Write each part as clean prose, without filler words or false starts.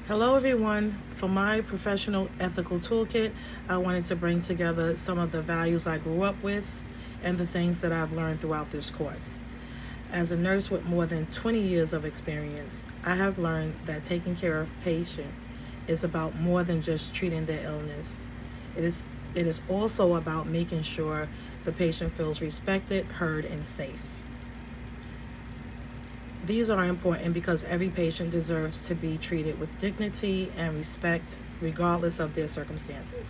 Hello, everyone. For my professional ethical toolkit, I wanted to bring together some of the values I grew up with and the things that I've learned throughout this course. As a nurse with more than 20 years of experience, I have learned that taking care of patient is about more than just treating their illness. It is also about making sure the patient feels respected, heard, and safe. These are important because every patient deserves to be treated with dignity and respect, regardless of their circumstances.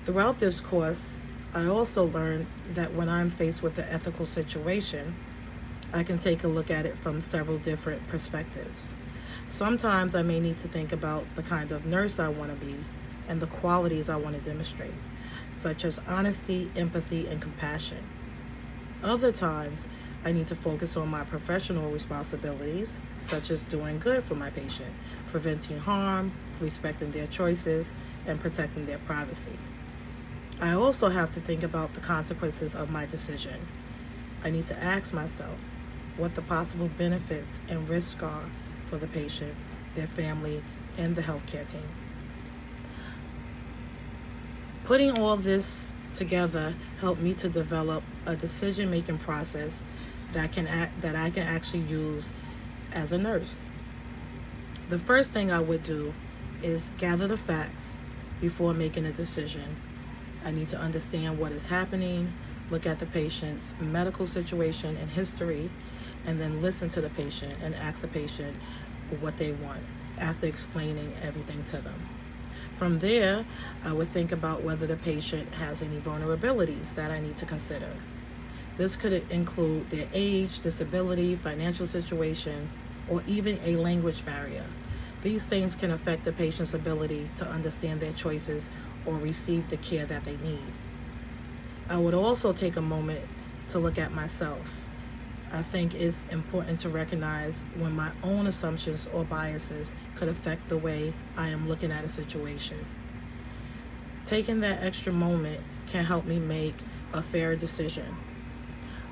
Throughout this course, I also learned that when I'm faced with an ethical situation, I can take a look at it from several different perspectives. Sometimes I may need to think about the kind of nurse I want to be and the qualities I want to demonstrate, such as honesty, empathy, and compassion. Other times, I need to focus on my professional responsibilities, such as doing good for my patient, preventing harm, respecting their choices, and protecting their privacy. I also have to think about the consequences of my decision. I need to ask myself what the possible benefits and risks are for the patient, their family, and the healthcare team. Putting all this together helped me to develop a decision-making process that I can actually use as a nurse. The first thing I would do is gather the facts before making a decision. I need to understand what is happening, look at the patient's medical situation and history, and then listen to the patient and ask the patient what they want after explaining everything to them. From there, I would think about whether the patient has any vulnerabilities that I need to consider. This could include their age, disability, financial situation, or even a language barrier. These things can affect the patient's ability to understand their choices or receive the care that they need. I would also take a moment to look at myself. I think it's important to recognize when my own assumptions or biases could affect the way I am looking at a situation. Taking that extra moment can help me make a fair decision.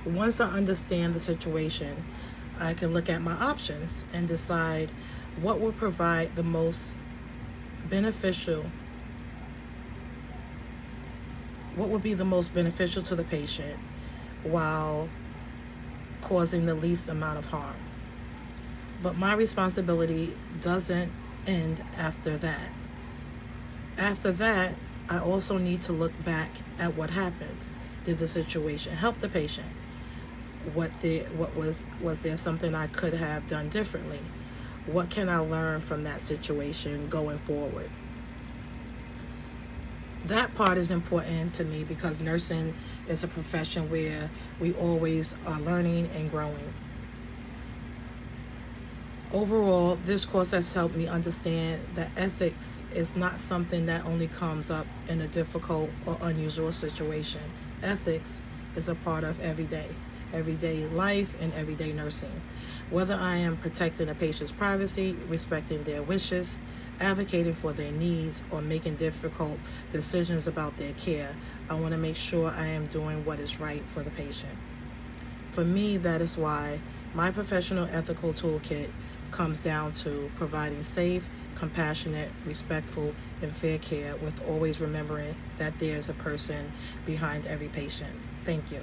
Once I understand the situation, I can look at my options and decide what will provide the most beneficial, what would be the most beneficial to the patient while causing the least amount of harm. But my responsibility doesn't end after that. After that, I also need to look back at what happened. Did the situation help the patient? Was there something I could have done differently? What can I learn from that situation going forward? That part is important to me because nursing is a profession where we always are learning and growing. Overall, this course has helped me understand that ethics is not something that only comes up in a difficult or unusual situation. Ethics is a part of everyday life and everyday nursing. Whether I am protecting a patient's privacy, respecting their wishes, advocating for their needs, or making difficult decisions about their care, I want to make sure I am doing what is right for the patient. For me, that is why my professional ethical toolkit comes down to providing safe, compassionate, respectful, and fair care with always remembering that there's a person behind every patient. Thank you.